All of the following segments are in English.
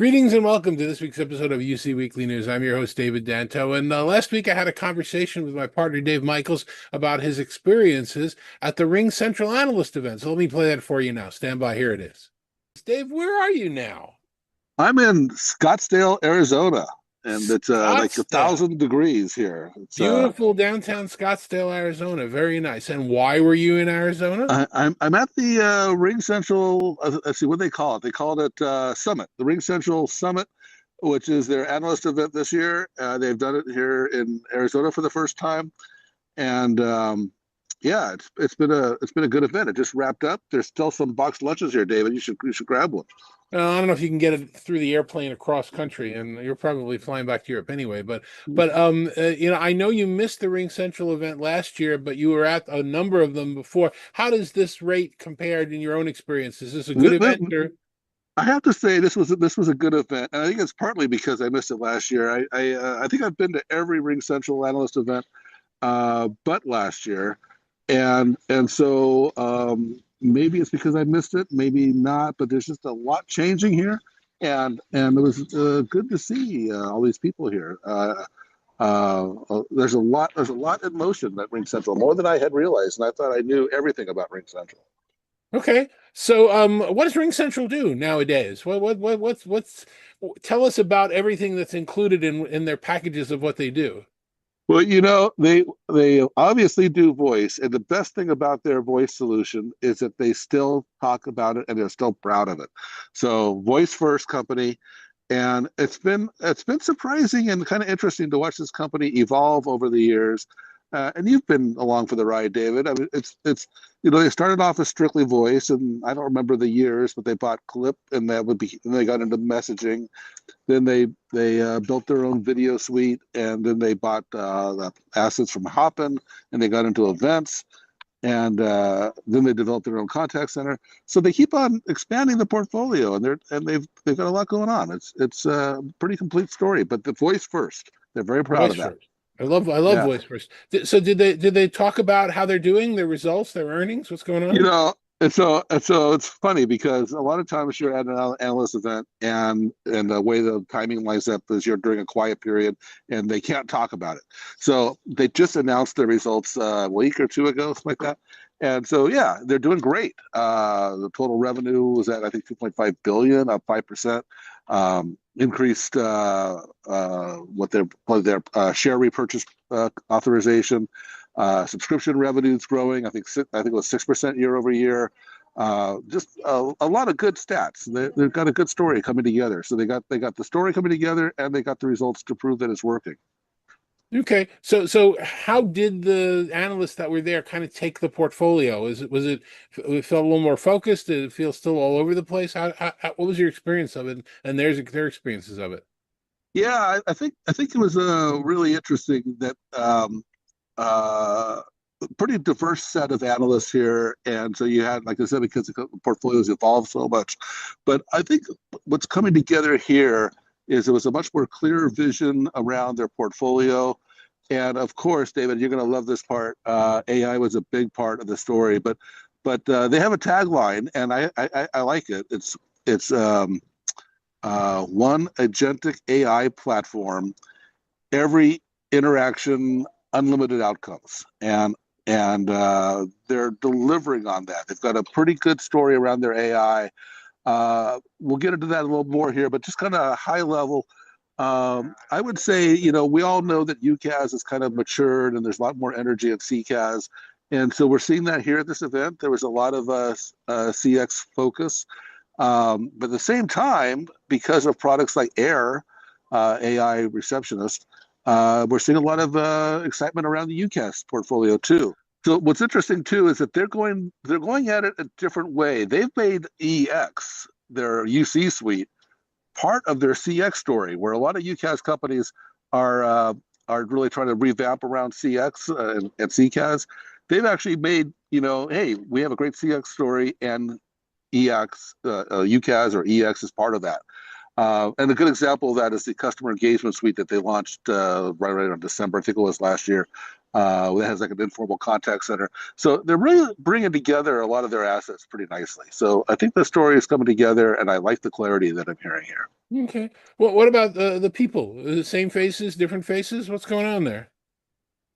Greetings and welcome to this week's episode of UC Weekly News. I'm your host, David Danto. And last week I had a conversation with my partner, Dave Michels, about his experiences at the RingCentral Analyst event. So let me play that for you now. Stand by. Here it is. Dave, where are you now? I'm in Scottsdale, Arizona, and it's like a Scottsdale. thousand degrees here. It's Beautiful downtown Scottsdale, Arizona. Very nice. And why were you in Arizona? I'm at the RingCentral. Let's see what they call it. They called it Summit, the RingCentral Summit, which is their analyst event this year. They've done it here in Arizona for the first time, and yeah, it's been a good event. It just wrapped up. There's still some boxed lunches here, David. You should grab one. I don't know if you can get it through the airplane across country, and you're probably flying back to Europe anyway. I know you missed the Ring Central event last year, but you were at a number of them before. How does this rate compared in your own experience? Is this a good event, or? I have to say this was a good event, and I think it's partly because I missed it last year. I think I've been to every Ring Central analyst event, but last year, and so maybe it's because I missed it, maybe not. But there's just a lot changing here, and it was good to see all these people here. There's a lot in motion at Ring Central, more than I had realized, and I thought I knew everything about Ring Central. Okay, so what does Ring Central do nowadays? What's tell us about everything that's included in their packages of what they do. Well, they obviously do voice, and the best thing about their voice solution is that they still talk about it and they're still proud of it. So, voice first company, and it's been surprising and kind of interesting to watch this company evolve over the years. And you've been along for the ride, David. I mean, it's they started off as strictly voice, and I don't remember the years, but they bought Clip, and and they got into messaging. Then they built their own video suite, and then they bought the assets from Hopin, and they got into events, and then they developed their own contact center. So they keep on expanding the portfolio, and they've got a lot going on. It's a pretty complete story, but the voice first. They're very proud Voice of that. first. I love Yeah. voice first. So did they talk about how they're doing, their results, their earnings? What's going You on? know, and so it's funny because a lot of times you're at an analyst event, and the way the timing lines up is you're during a quiet period and they can't talk about it. So they just announced their results a week or two ago, something like that. And so yeah, they're doing great. The total revenue was at I think 2.5 billion, up 5%. Increased what their share repurchase authorization. Subscription revenue is growing. I think it was 6% year over year. Just a lot of good stats. They've got a good story coming together. So they got the story coming together, and they got the results to prove that it's working. Okay, so how did the analysts that were there kind of take the portfolio? It felt a little more focused? Did it feel still all over the place? What was your experience of it, and their experiences of it? Yeah, I think it was really interesting that pretty diverse set of analysts here, and so you had, like I said, because the portfolios evolved so much. But I think what's coming together here is there was a much more clear vision around their portfolio. And of course, David, you're going to love this part. AI was a big part of the story, but they have a tagline, and I like it. It's one agentic AI platform, every interaction, unlimited outcomes, and they're delivering on that. They've got a pretty good story around their AI. We'll get into that a little more here, but just kind of high level. I would say, we all know that UCaaS has kind of matured and there's a lot more energy at CCaaS. And so we're seeing that here at this event. There was a lot of CX focus. But at the same time, because of products like AIR, AI Receptionist, we're seeing a lot of excitement around the UCaaS portfolio too. So what's interesting too is that they're going at it a different way. They've made EX, their UC suite, part of their CX story, where a lot of UCaaS companies are really trying to revamp around CX and CCaaS. They've actually made, hey, we have a great CX story, and UCaaS or EX is part of that. And a good example of that is the customer engagement suite that they launched right on December, I think it was last year. That has like an informal contact center. So they're really bringing together a lot of their assets pretty nicely. So I think the story is coming together, and I like the clarity that I'm hearing here. Okay. Well, what about the people? The same faces, different faces? What's going on there?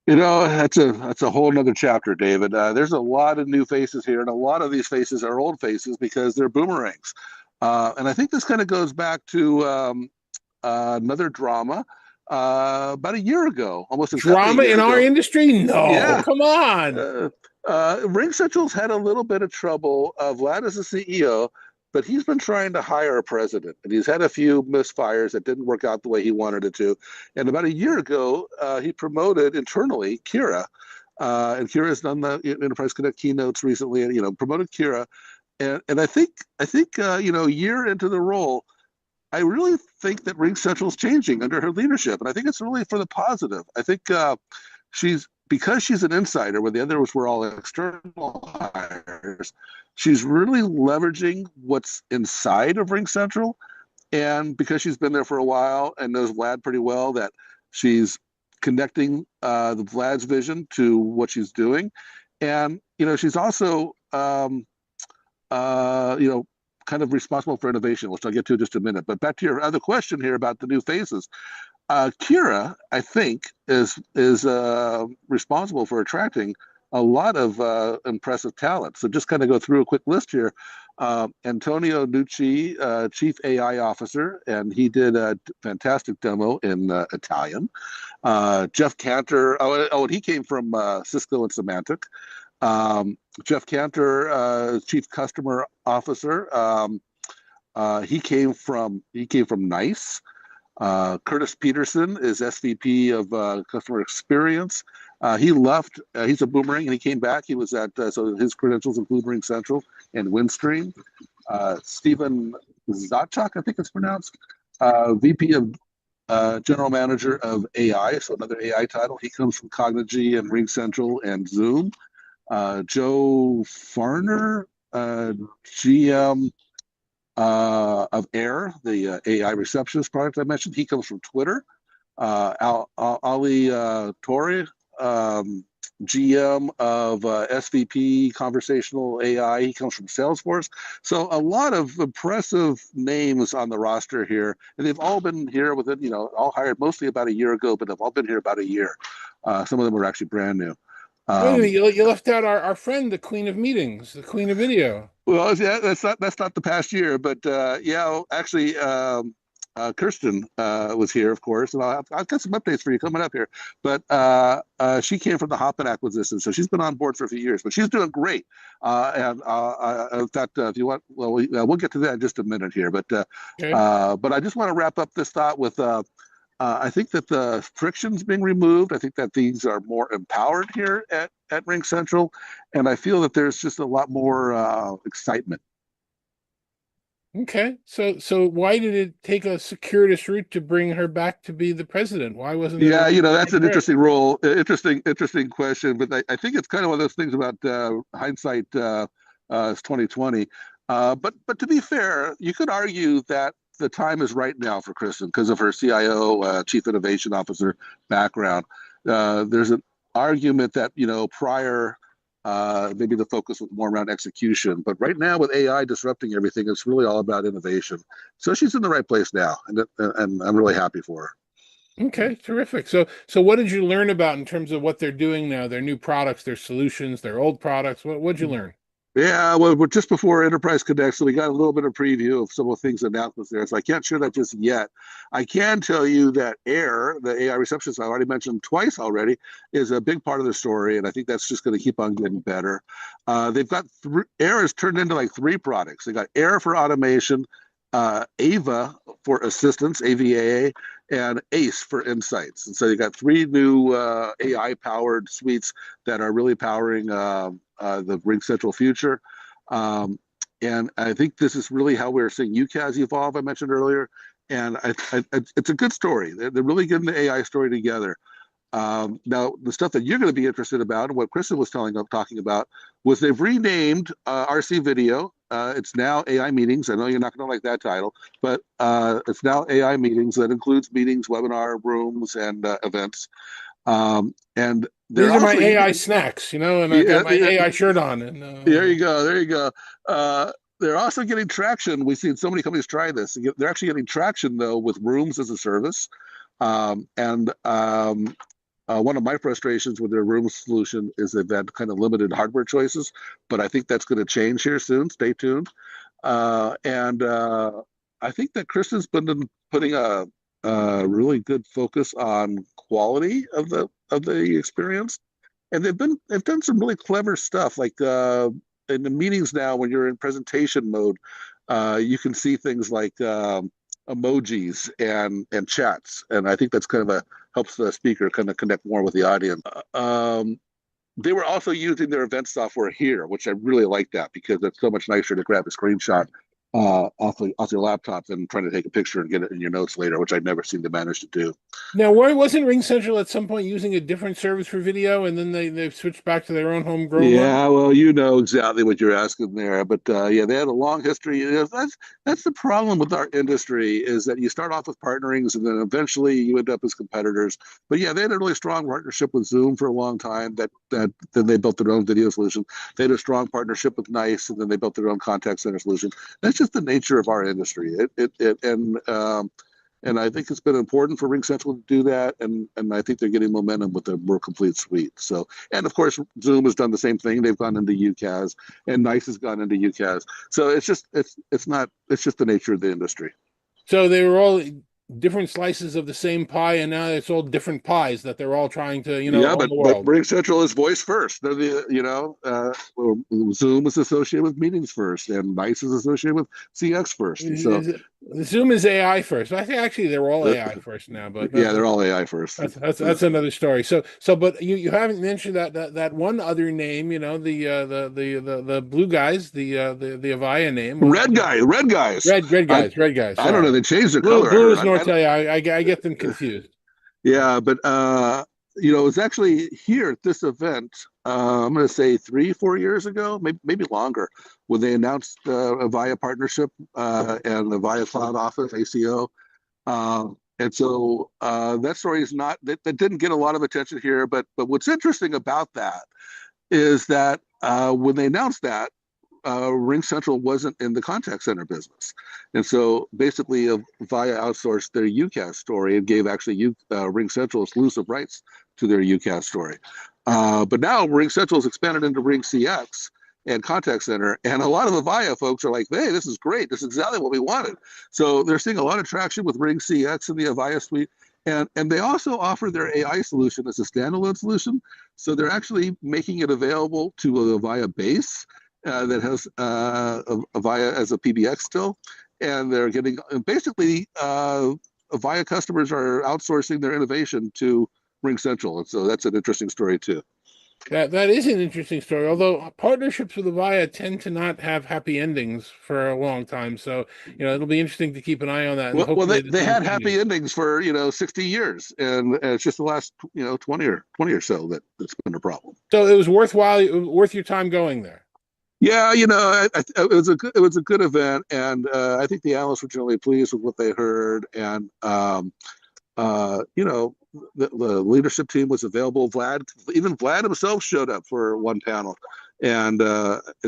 That's a whole nother chapter, David. There's a lot of new faces here, and a lot of these faces are old faces because they're boomerangs. And I think this kind of goes back to another drama about a year ago, almost exactly a Drama year in our ago. industry? No, Yeah, come on. uh, RingCentral's had a little bit of trouble. Vlad is the CEO, but he's been trying to hire a president, and he's had a few misfires that didn't work out the way he wanted it to. And about a year ago, he promoted internally Kira, and Kira's done the Enterprise Connect keynotes recently, and promoted Kira. And I think a year into the role, I really think that RingCentral is changing under her leadership, and I think it's really for the positive. I think she's because she's an insider, where the others were all external hires. She's really leveraging what's inside of RingCentral, and because she's been there for a while and knows Vlad pretty well, that she's connecting the Vlad's vision to what she's doing, and she's also you know, kind of responsible for innovation, which I'll get to in just a minute. But back to your other question here about the new faces. Kira, I think, is responsible for attracting a lot of impressive talent. So just kind of go through a quick list here. Antonio Nucci, Chief AI Officer, and he did a fantastic demo in Italian. Jeff Cantor, and he came from Cisco and Symantec. Jeff Cantor, Chief Customer Officer, he came from NICE. Curtis Peterson is SVP of Customer Experience. He left. He's a boomerang, and he came back. He was at so his credentials include RingCentral and Windstream. Stephen Zaczak, I think it's pronounced, VP of General Manager of AI, so another AI title. He comes from Cognigy and RingCentral and Zoom. Joe Farner, GM of Air, the AI receptionist product I mentioned. He comes from Twitter. Ali Torre, GM of SVP Conversational AI. He comes from Salesforce. So a lot of impressive names on the roster here, and they've all been here within, all hired mostly about a year ago, but they've all been here about a year. Some of them are actually brand new. Wait a minute, you left out our friend, the Queen of Meetings, the Queen of Video. Well, yeah, that's not the past year, but yeah, actually, Kirsten was here, of course, and I've got some updates for you coming up here. But she came from the Hopin acquisition, so she's been on board for a few years, but she's doing great. And in fact, if you want, well, we'll get to that in just a minute here. Okay. But I just want to wrap up this thought with. I think that the friction's being removed. I think that things are more empowered here at RingCentral, and I feel that there's just a lot more excitement. Okay. So why did it take a circuitous route to bring her back to be the president? Why wasn't it Yeah, that's an direct? interesting role, interesting question. But I think it's kind of one of those things about hindsight is 2020. But to be fair, you could argue that the time is right now for Kristen because of her CIO, Chief Innovation Officer background. There's an argument that prior maybe the focus was more around execution, but right now with AI disrupting everything, it's really all about innovation. So she's in the right place now, and I'm really happy for her. Okay, terrific. So what did you learn about in terms of what they're doing now, their new products, their solutions, their old products? What'd you learn? Yeah, well, we're just before Enterprise Connect, so we got a little bit of preview of some of the things announcements there. So I can't share that just yet. I can tell you that AIR, the AI receptionist I already mentioned twice already, is a big part of the story, and I think that's just going to keep on getting better. They've got AIR has turned into like three products. They got AIR for automation, AVA for assistance, AVA, and ACE for insights. And so you got three new AI-powered suites that are really powering the RingCentral future. And I think this is really how we're seeing UCaaS evolve, I mentioned earlier. And it's a good story. They're really getting the AI story together. Now, the stuff that you're going to be interested about, and what Kristen was talking about, was they've renamed RC Video. It's now AI Meetings. I know you're not going to like that title, but it's now AI Meetings. That includes meetings, webinar rooms, and events. And they're These are my also AI snacks, and I've yeah, got my AI shirt on. And there you go. There you go. they're also getting traction. We've seen so many companies try this. They're actually getting traction though with rooms as a service. And one of my frustrations with their room solution is they've had kind of limited hardware choices, but I think that's going to change here soon. Stay tuned. And I think that Kristen's been putting a really good focus on quality of the experience, and they've done some really clever stuff. Like in the meetings now, when you're in presentation mode, you can see things like emojis and chats, and I think that's kind of a helps the speaker kind of connect more with the audience. They were also using their event software here, which I really like that because it's so much nicer to grab a screenshot off your laptop than trying to take a picture and get it in your notes later, which I've never seem to manage to do. Now, why wasn't RingCentral at some point using a different service for video, and then they've switched back to their own homegrown one? Yeah, well, you know exactly what you're asking there, but yeah, they had a long history. That's the problem with our industry is that you start off with partnerings and then eventually you end up as competitors. But yeah, they had a really strong partnership with Zoom for a long time. That then they built their own video solution. They had a strong partnership with NICE, and then they built their own contact center solution. That's just the nature of our industry. And I think it's been important for RingCentral to do that, and I think they're getting momentum with a more complete suite. So, and of course, Zoom has done the same thing. They've gone into UCaaS, and NICE has gone into UCaaS. So it's just the nature of the industry. So they were all different slices of the same pie, and now it's all different pies that they're all trying to, Yeah, own the but world. RingCentral is voice first. They're Zoom is associated with meetings first, and NICE is associated with CX first. So Zoom is AI first. I think actually they're all uh, AI first now, but yeah, they're all AI first. that's another story. But you haven't mentioned that one other name, the blue guys, the Avaya name. Red guys. Red guys. I don't know. Sorry, They changed their blue color. I blue is heard. Nortelia. I get them confused. Yeah, but it was actually here at this event. I'm going to say 3, 4 years ago, maybe longer, when they announced a Avaya partnership and the Avaya Cloud Office (ACO). And so that story is not that didn't get a lot of attention here. But what's interesting about that is that when they announced that, RingCentral wasn't in the contact center business. And so basically, Avaya outsourced their UCaaS story and gave actually RingCentral exclusive rights to their UCaaS story. But now RingCentral has expanded into RingCX and contact center. And a lot of Avaya folks are like, hey, this is great. This is exactly what we wanted. So they're seeing a lot of traction with RingCX and the Avaya suite. And they also offer their AI solution as a standalone solution. So they're actually making it available to a Avaya base that has Avaya as a PBX still. And they're getting basically Avaya customers are outsourcing their innovation to RingCentral. And so that's an interesting story too. That is an interesting story. Although partnerships with Avaya tend to not have happy endings for a long time, so it'll be interesting to keep an eye on that, and Well, hopefully this they doesn't had change. happy endings for 60 years, and it's just the last 20 or so that's been a problem. So it was worth your time going there. Yeah, it was a good event, and I think the analysts were generally pleased with what they heard, and the leadership team was available. Even Vlad himself showed up for one panel, and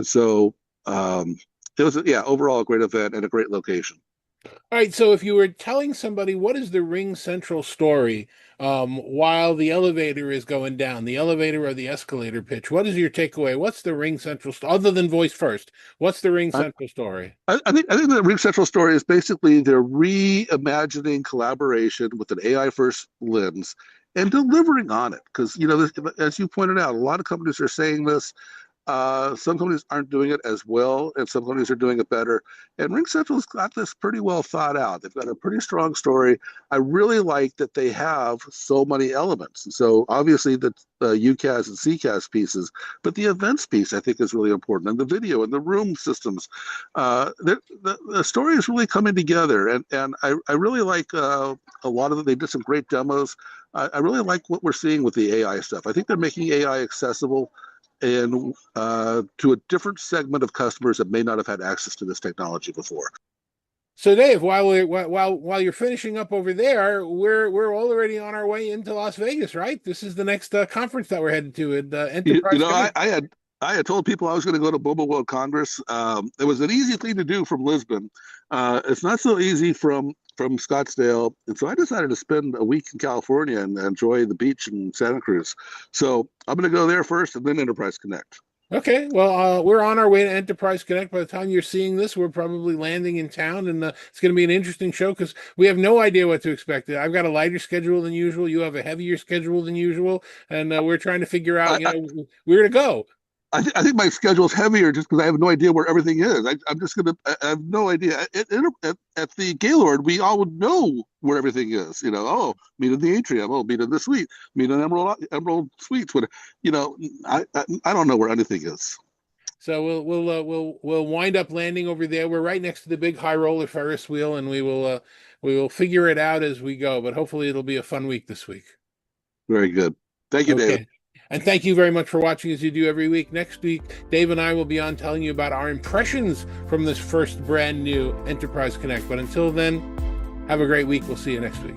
so it was overall a great event and a great location. All right, so if you were telling somebody what is the RingCentral story while the elevator is going down, the elevator or the escalator pitch, what is your takeaway? What's the RingCentral other than voice first? What's the RingCentral story? I think the RingCentral story is basically they're reimagining collaboration with an AI first lens and delivering on it. Because as you pointed out, a lot of companies are saying this. Some companies aren't doing it as well, and some companies are doing it better. And RingCentral's got this pretty well thought out. They've got a pretty strong story. I really like that they have so many elements. So obviously the UCaaS and CCaaS pieces, but the events piece I think is really important, and the video and the room systems. The story is really coming together, and I really like a lot of it. They did some great demos. I really like what we're seeing with the AI stuff. I think they're making AI accessible and to a different segment of customers that may not have had access to this technology before. So Dave, while you're finishing up over there, we're already on our way into Las Vegas, right? This is the next conference that we're headed to at You Enterprise know, Connect. I had told people I was going to go to Mobile World Congress. It was an easy thing to do from Lisbon. It's not so easy from Scottsdale, and so I decided to spend a week in California and enjoy the beach in Santa Cruz. So I'm going to go there first, and then Enterprise Connect. Okay, well, we're on our way to Enterprise Connect. By the time you're seeing this, we're probably landing in town, and it's going to be an interesting show because we have no idea what to expect. I've got a lighter schedule than usual. You have a heavier schedule than usual, and we're trying to figure out, I, where to go. I think my schedule is heavier just because I have no idea where everything is. I'm just gonna. I have no idea. At the Gaylord, we all would know where everything is. Oh, meet in the atrium. Oh, meet in the suite. Meet in Emerald Suites. What, I don't know where anything is. So we'll wind up landing over there. We're right next to the big high roller Ferris wheel, and we will figure it out as we go. But hopefully, it'll be a fun week this week. Very good. Thank you, David. Okay. And thank you very much for watching as you do every week. Next week, Dave and I will be on telling you about our impressions from this first brand new Enterprise Connect. But until then, have a great week. We'll see you next week.